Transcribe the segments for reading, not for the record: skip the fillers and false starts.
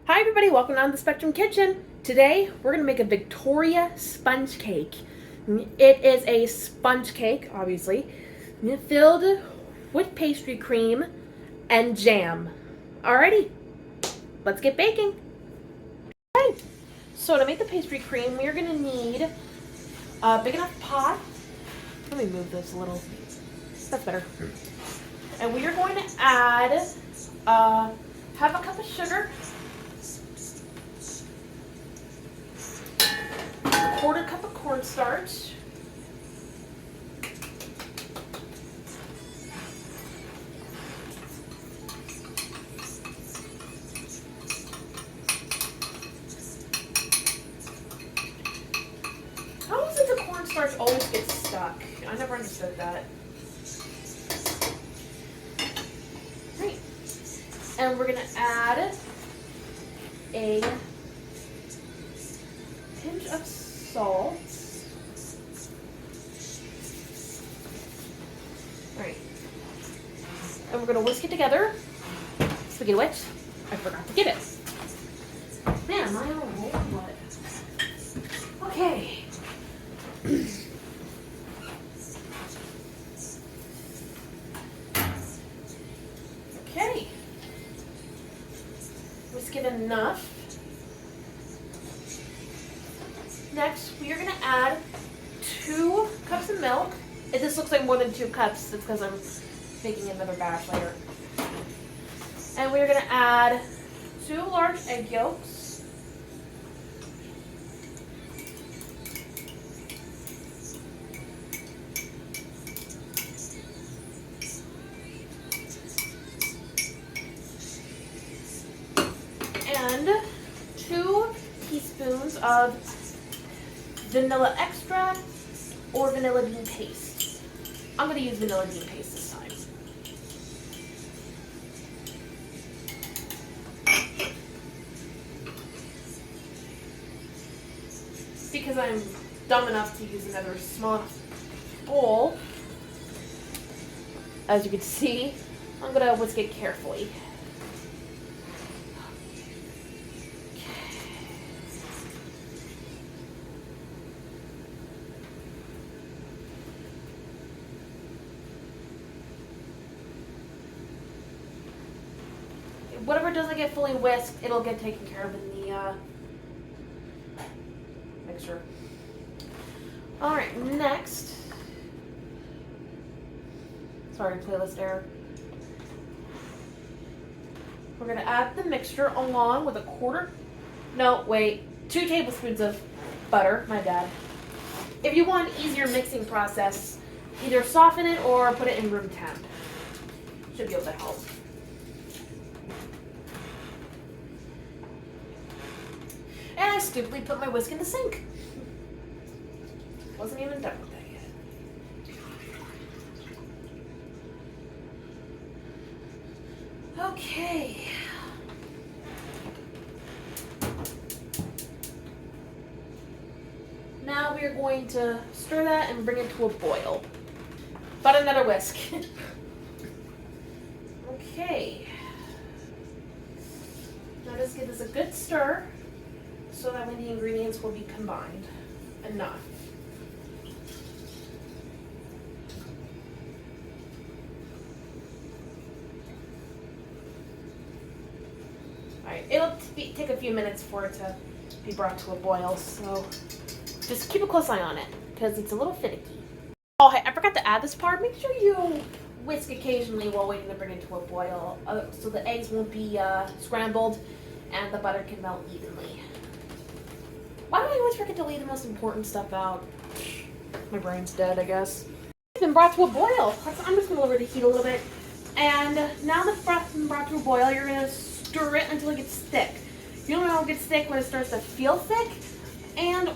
Hi everybody, welcome down to the Spectrum Kitchen. Today we're going to make a Victoria sponge cake. It is a sponge cake, obviously, filled with pastry cream and jam. Alrighty, let's get baking. Okay, so to make the pastry cream, we're going to need a big enough pot. Let me move this a little. That's better. And we are going to add half a cup of sugar, quarter cup of cornstarch, how is it the cornstarch always gets stuck? I never understood that. Great. And we're gonna add a pinch of salt. Alright. And we're gonna whisk it together. Speaking of which, I forgot to get it. Man, am I on a roll or what? Okay. Okay. Whisk it enough. Next, we are going to add 2 cups of milk. If this looks like more than 2 cups, it's because I'm making another batch later. And we are going to add 2 large egg yolks. And 2 teaspoons of vanilla extract or vanilla bean paste. I'm going to use vanilla bean paste this time. Because I'm dumb enough to use another small bowl, as you can see, I'm going to whisk it carefully. Whatever doesn't get fully whisked, it'll get taken care of in the mixture. Alright, next. Sorry, playlist error. We're going to add the mixture along with 2 tablespoons of butter, my bad. If you want an easier mixing process, either soften it or put it in room temp. Should be able to help. And I stupidly put my whisk in the sink. Wasn't even done with that yet. Okay. Now we are going to stir that and bring it to a boil. But another whisk. Okay. Now just give this a good stir, so that way the ingredients will be combined enough. Alright, it'll take a few minutes for it to be brought to a boil, so just keep a close eye on it, because it's a little finicky. Oh, hey, I forgot to add this part. Make sure you whisk occasionally while waiting to bring it to a boil, so the eggs won't be scrambled and the butter can melt evenly. Why do I always forget to leave the most important stuff out? My brain's dead, I guess. It's been brought to a boil. I'm just going to lower the heat a little bit. And now that it's been brought to a boil, you're going to stir it until it gets thick. You don't know it gets thick when it starts to feel thick,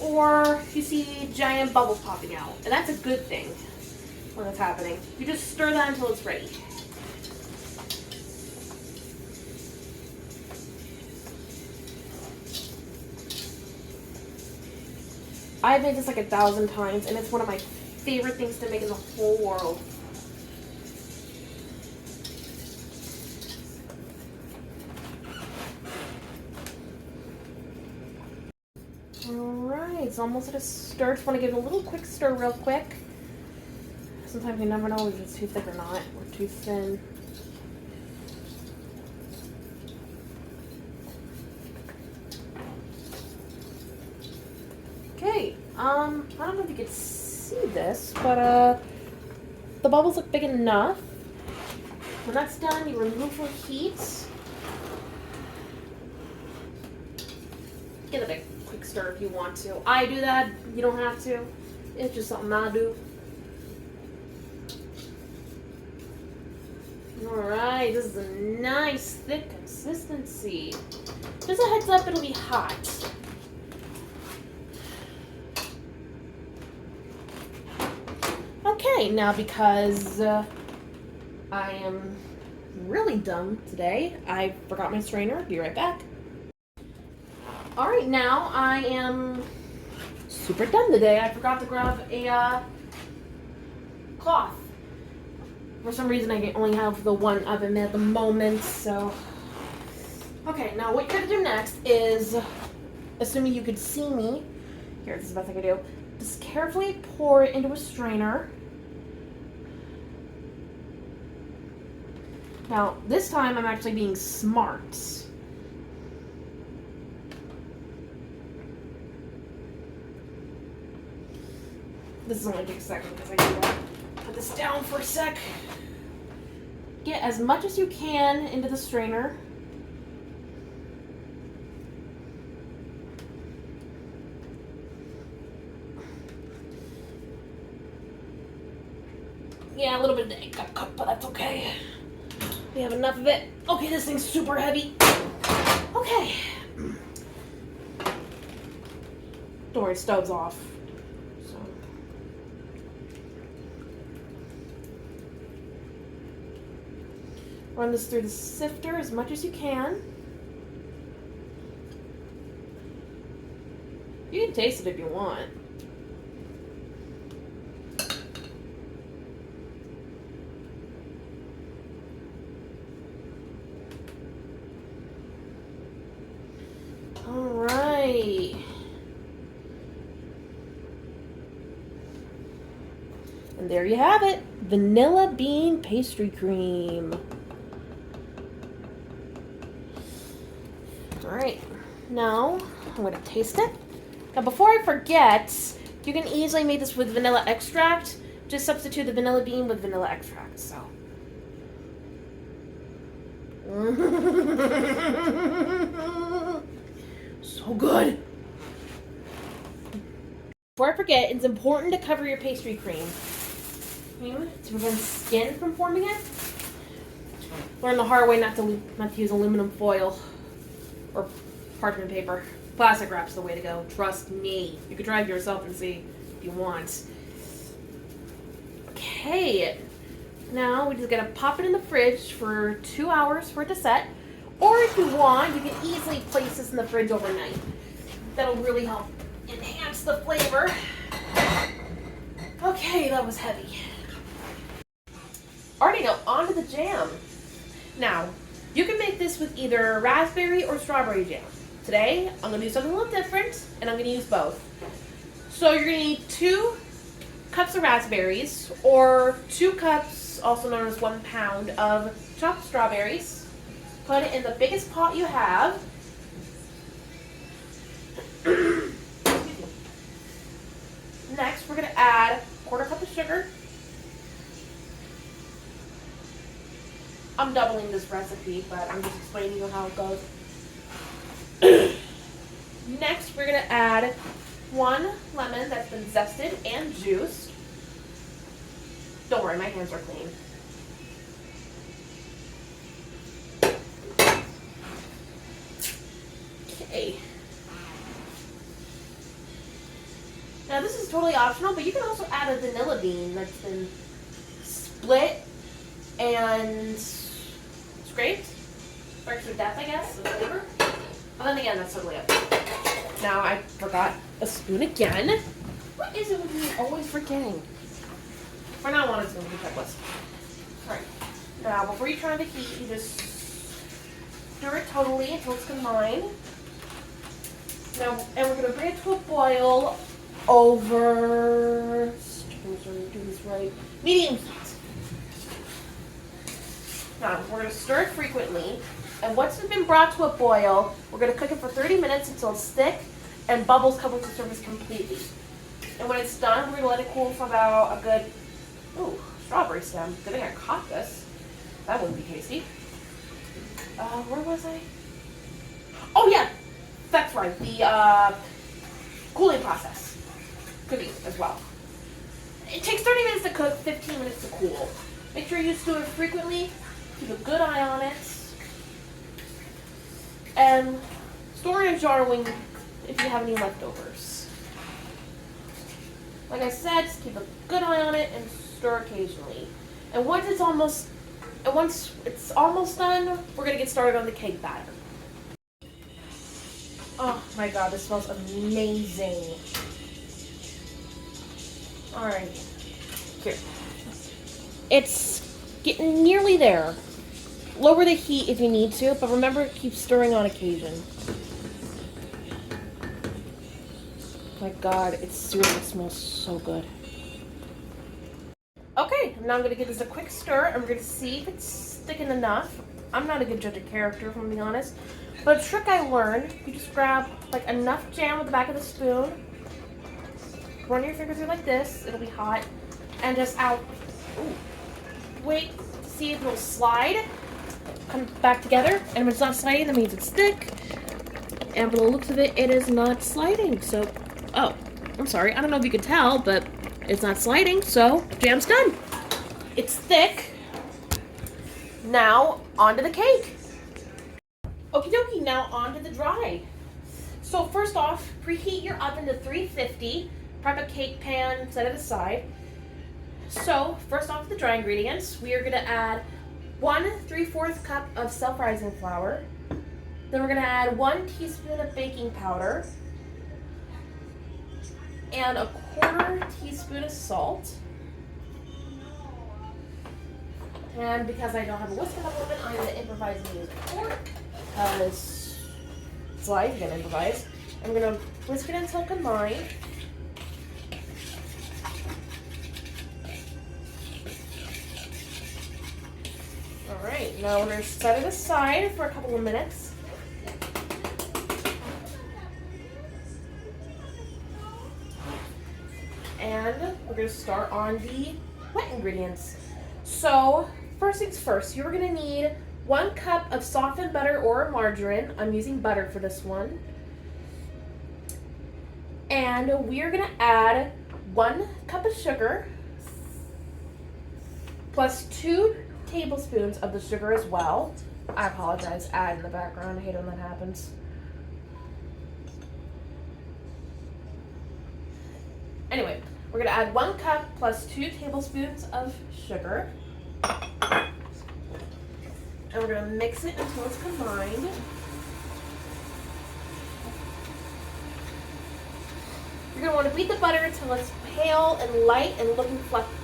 or you see giant bubbles popping out. And that's a good thing when it's happening. You just stir that until it's ready. I've made this like 1,000 times, and it's one of my favorite things to make in the whole world. Alright, it's almost at a stir. Just want to give it a little quick stir real quick. Sometimes you never know if it's too thick or not, or too thin. Okay, I don't know if you can see this, but the bubbles look big enough. When that's done, you remove the heat. Give it a quick stir if you want to. I do that. You don't have to. It's just something I do. Alright, this is a nice thick consistency. Just a heads up, it'll be hot. Okay, now because I am really dumb today, I forgot my strainer. Be right back. Alright, now I am super done today. I forgot to grab a cloth. For some reason, I only have the one oven at the moment, so... Okay, now what you're going to do next is, assuming you could see me, here, this is the best I can do, just carefully pour it into a strainer. Now, this time I'm actually being smart. This is only going to take a second because I need to put this down for a sec. Get as much as you can into the strainer. Yeah, a little bit of egg got cooked, but that's okay. We have enough of it. Okay, this thing's super heavy. Okay. Don't worry, stove's off. So. Run this through the sifter as much as you can. You can taste it if you want. Alright. And there you have it. Vanilla bean pastry cream. Alright. Now, I'm going to taste it. Now, before I forget, you can easily make this with vanilla extract. Just substitute the vanilla bean with vanilla extract, so. So good. Before I forget, it's important to cover your pastry cream to prevent skin from forming it. Learn the hard way not to use aluminum foil or parchment paper. Plastic wrap's the way to go. Trust me. You can try it yourself and see if you want. Okay. Now we just gotta pop it in the fridge for 2 hours for it to set. Or if you want, you can easily place this in the fridge overnight. That'll really help enhance the flavor. Okay, that was heavy. Alrighty, now on to the jam. Now, you can make this with either raspberry or strawberry jam. Today, I'm going to do something a little different, and I'm going to use both. So you're going to need 2 cups of raspberries, or 2 cups, also known as 1 pound, of chopped strawberries. Put it in the biggest pot you have. Next, we're going to add 1/4 cup of sugar. I'm doubling this recipe, but I'm just explaining you how it goes. Next, we're going to add 1 lemon that's been zested and juiced. Don't worry, my hands are clean. Okay. Now this is totally optional, but you can also add a vanilla bean that's been split and scraped for extra depth, I guess, and flavor. But then again, that's totally up to you. Now I forgot a spoon again. What is it with me always forgetting? For now on, it's going to be checklist. Alright. Now, before you turn on the heat, you just stir it totally until it's combined. Now, and we're gonna bring it to a boil over, do this right, medium heat. Now, we're gonna stir it frequently, and once it's been brought to a boil, we're gonna cook it for 30 minutes until it's thick and bubbles cover the surface completely. And when it's done, we're gonna let it cool for about a good, ooh, strawberry stem. Good thing I caught this. That wouldn't be tasty. Where was I? Oh yeah, that's right. The cooling process. Cooking as well. It takes 30 minutes to cook, 15 minutes to cool. Make sure you stir it frequently. Keep a good eye on it. And store in a jar when if you have any leftovers. Like I said, just keep a good eye on it and stir occasionally. And once it's almost done, we're gonna get started on the cake batter. Oh my god, this smells amazing. Alright. Here. It's getting nearly there. Lower the heat if you need to, but remember, keep stirring on occasion. My god, it seriously smells so good. Okay, now I'm going to give this a quick stir, and we're going to see if it's sticking enough. I'm not a good judge of character, if I'm being honest. But a trick I learned, you just grab like enough jam with the back of the spoon, run your finger through like this, it'll be hot, and just wait to see if it'll slide, come back together, and if it's not sliding, that means it's thick. And by the looks of it, it is not sliding, so, oh, I'm sorry, I don't know if you could tell, but it's not sliding, so jam's done. It's thick. Now, onto the cake. Okie dokie, now onto the dry. So first off, preheat your oven to 350. Prep a cake pan, set it aside. So, first off, the dry ingredients. We are gonna add 1 3/4 cup of self-rising flour. Then we're gonna add 1 teaspoon of baking powder and a 1/4 teaspoon of salt. And because I don't have a whisk at the moment, I'm gonna improvise and use a fork. Because it's live, you're gonna improvise. I'm gonna whisk it until combined. Alright, now we're gonna set it aside for a couple of minutes. And we're gonna start on the wet ingredients. So, first things first, you're gonna need 1 cup of softened butter or margarine. I'm using butter for this one. And we are gonna add 1 cup of sugar plus 2 tablespoons of the sugar as well. I apologize, add in the background. I hate when that happens. Anyway, we're gonna add 1 cup plus 2 tablespoons of sugar. And we're going to mix it until it's combined. You're going to want to beat the butter until it's pale and light and looking fluffy.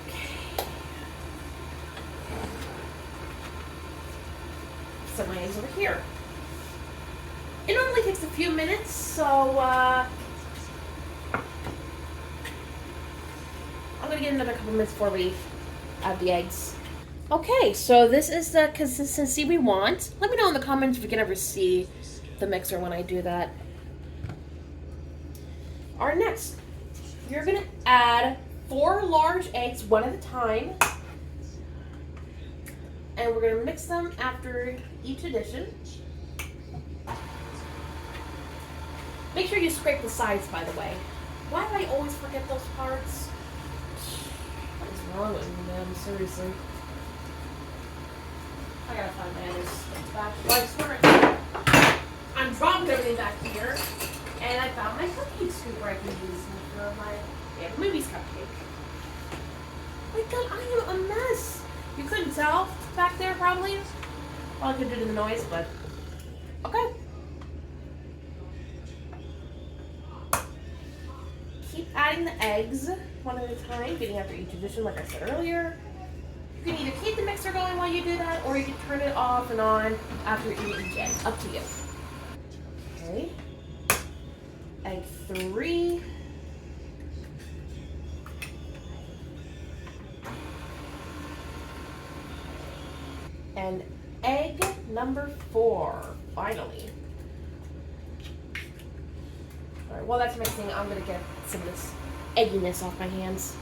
Okay. Set my eggs over here. It normally takes a few minutes, so I'm going to get another couple minutes before we add the eggs. Okay, so this is the consistency we want. Let me know in the comments if you can ever see the mixer when I do that. Alright, next, you're going to add 4 large eggs, one at a time. And we're going to mix them after each addition. Make sure you scrape the sides, by the way. Why do I always forget those parts? What is wrong with me, man? Seriously. I gotta find my other back. I'm dropping everything back here, and I found my cupcake scooper I can use for my movies cupcake. My God, I am a mess. You couldn't tell back there, probably. Well, I could do the noise, but okay. Keep adding the eggs one at a time, getting after each addition, like I said earlier. You can either keep the mixer going while you do that, or you can turn it off and on after you eat each egg. Up to you. Okay. Egg 3. And egg number 4, finally. All right, while that's mixing, I'm gonna get some of this egginess off my hands.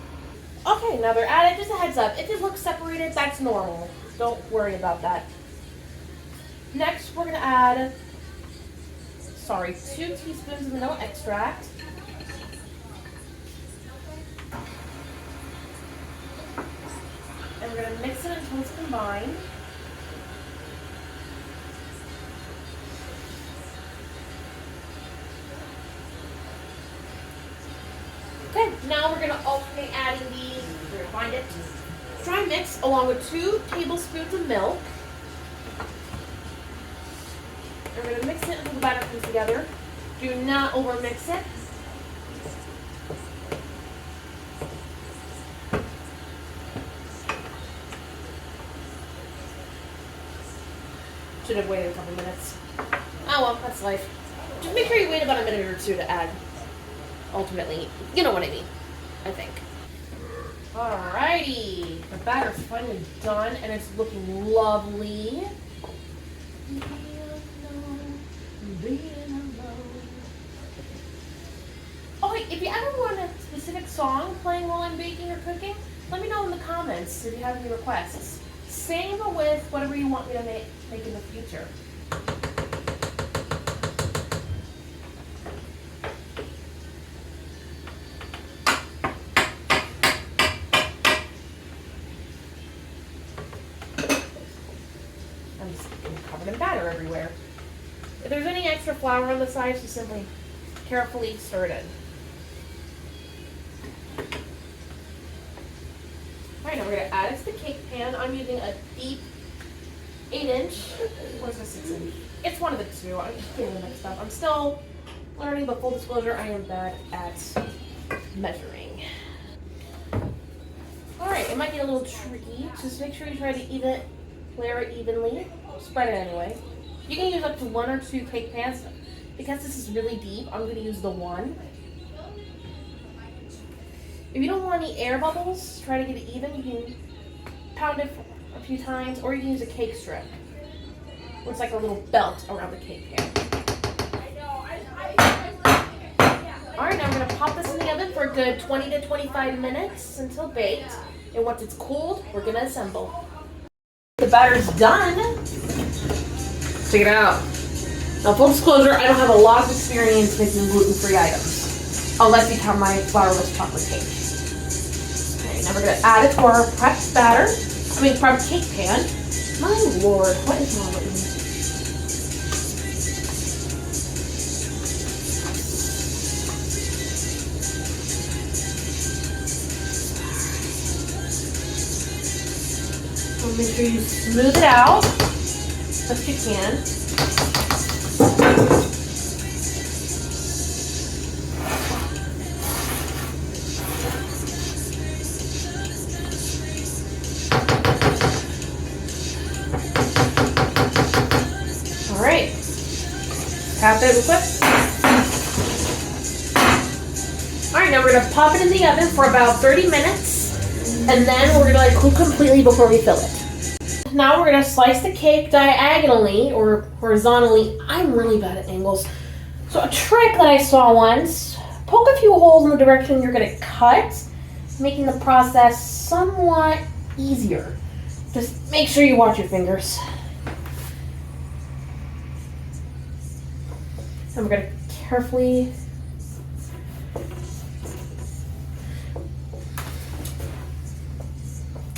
Okay, now they're added. Just a heads up, if it looks separated, that's normal. Don't worry about that. Next, we're gonna add, 2 teaspoons of vanilla extract. And we're gonna mix it until it's combined. Okay, now we're gonna alternate adding we're gonna find it, dry mix along with 2 tablespoons of milk. And we're gonna mix it until the batter comes together. Do not over mix it. Should have waited a couple minutes. Oh well, that's life. Just make sure you wait about a minute or 2 to add. Ultimately, you know what I mean, I think. Alrighty, the batter's finally done and it's looking lovely. Oh wait, if you ever want a specific song playing while I'm baking or cooking, let me know in the comments if you have any requests. Same with whatever you want me to make in the future. I'm just covered in batter everywhere. If there's any extra flour on the sides, just simply carefully stir it in. Alright, now we're going to add it to the cake pan. I'm using a deep 8-inch. What is this 6-inch? It's one of the two. I'm just getting the mixed up. I'm still learning, but full disclosure, I am bad at measuring. Alright, it might get a little tricky. Just make sure you try to layer it evenly. Spread it anyway. You can use up to 1 or 2 cake pans. Because this is really deep, I'm going to use the 1. If you don't want any air bubbles, try to get it even. You can pound it a few times, or you can use a cake strip. It's like a little belt around the cake pan. Alright, now I'm going to pop this in the oven for a good 20 to 25 minutes until baked. And once it's cooled, we're going to assemble. The batter's done. Check it out. Now, full disclosure, I don't have a lot of experience making gluten-free items, unless you count my flourless chocolate cake. Okay, now we're going to add it to our prepped prepped cake pan. My lord, what is wrong with me? So make sure you smooth it out best you can. Tap it real quick. Alright, now we're going to pop it in the oven for about 30 minutes. And then we're going to let it cool completely before we fill it. Now we're going to slice the cake diagonally or horizontally. I'm really bad at angles. So a trick that I saw once, poke a few holes in the direction you're going to cut, making the process somewhat easier. Just make sure you watch your fingers. And we're going to carefully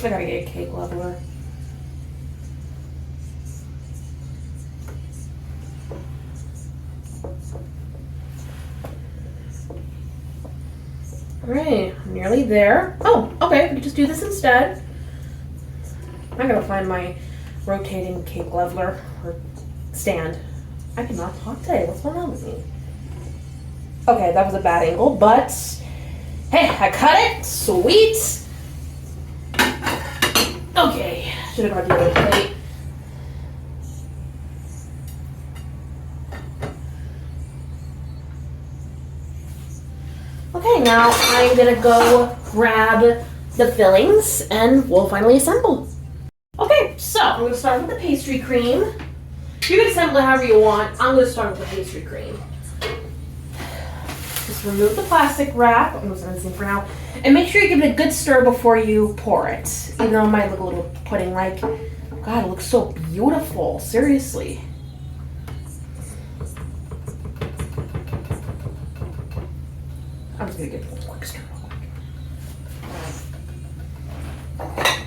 I gotta get a cake leveler. Alright, nearly there. Oh, okay, we can just do this instead. I'm gonna find my rotating cake leveler or stand. I cannot talk today. What's going on with me? Okay, that was a bad angle, but hey, I cut it. Sweet. Okay, should have got the other plate. Okay, now I'm gonna go grab the fillings and we'll finally assemble. Okay, so I'm gonna start with the pastry cream. You can assemble it however you want. I'm gonna start with the pastry cream. Just remove the plastic wrap. I'm just gonna see for now. And make sure you give it a good stir before you pour it. Even though it might look a little pudding-like. God, it looks so beautiful. Seriously. I'm just gonna give it a quick stir real quick.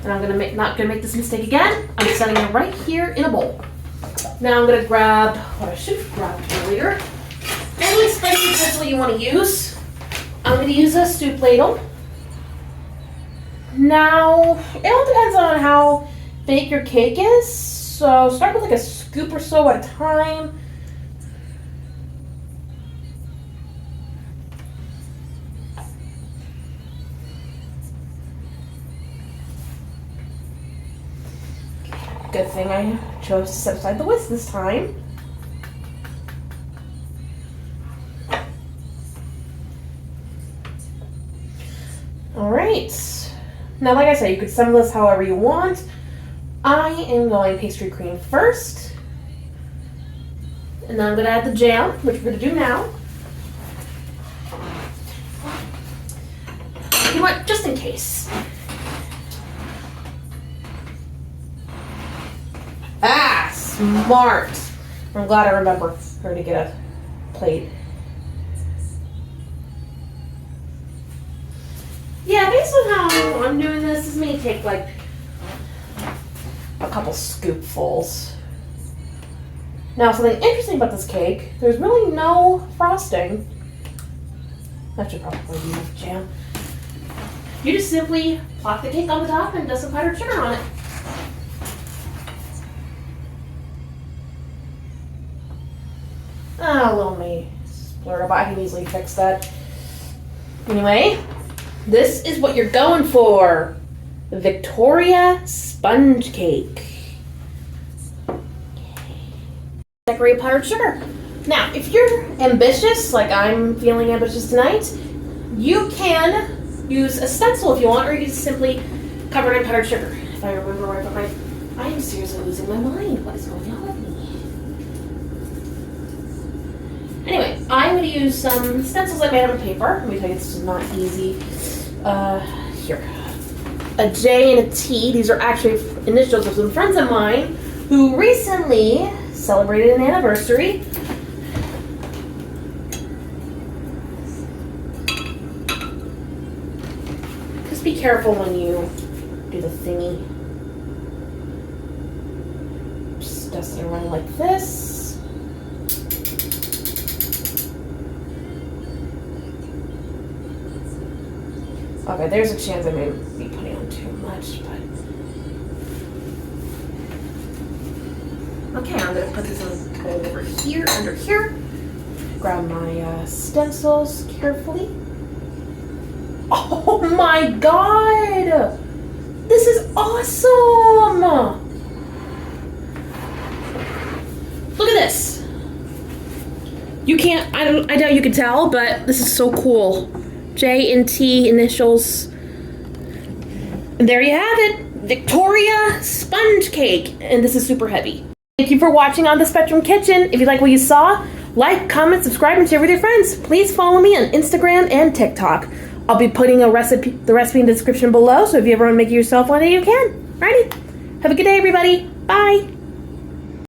And I'm not gonna make this mistake again. I'm setting it right here in a bowl. Now I'm gonna grab what I should have grabbed earlier. Any spicy utensil you want to use. I'm gonna use a soup ladle. Now, it all depends on how big your cake is. So start with like a scoop or so at a time. Good thing I chose to set aside the whisk this time. Alright. Now, like I said, you could assemble this however you want. I am going pastry cream first. And then I'm going to add the jam, which we're going to do now. You know what? Just in case. Ah, smart. I'm glad I remember her to get a plate. Yeah, based on how I'm doing this may take like a couple scoopfuls. Now, something interesting about this cake, there's really no frosting. That should probably be enough jam. You just simply plop the cake on the top and dust some powdered sugar on it. Ah, a little me splurted, but I can easily fix that. Anyway, this is what you're going for. Victoria sponge cake. Decorate powdered sugar. Now, if you're ambitious, like I'm feeling ambitious tonight, you can use a stencil if you want, or you can just simply cover it in powdered sugar. If I remember right behind, I am seriously losing my mind. What is going on with me? Anyway, I'm going to use some stencils I made out of paper. Let me tell you, this is not easy. Here. A J and a T. These are actually initials of some friends of mine who recently celebrated an anniversary. Just be careful when you do the thingy. Just dust it around like this. Okay, there's a chance I may be putting on too much, but... Okay, I'm going to put this on over here, under here. Grab my stencils carefully. Oh my god! This is awesome! Look at this. You can't, I doubt you can tell, but this is so cool. J and T initials. And there you have it. Victoria sponge cake. And this is super heavy. Thank you for watching On the Spectrum Kitchen. If you like what you saw, like, comment, subscribe, and share with your friends. Please follow me on Instagram and TikTok. I'll be putting the recipe in the description below, so if you ever want to make it yourself one day, you can. Alrighty. Have a good day, everybody. Bye.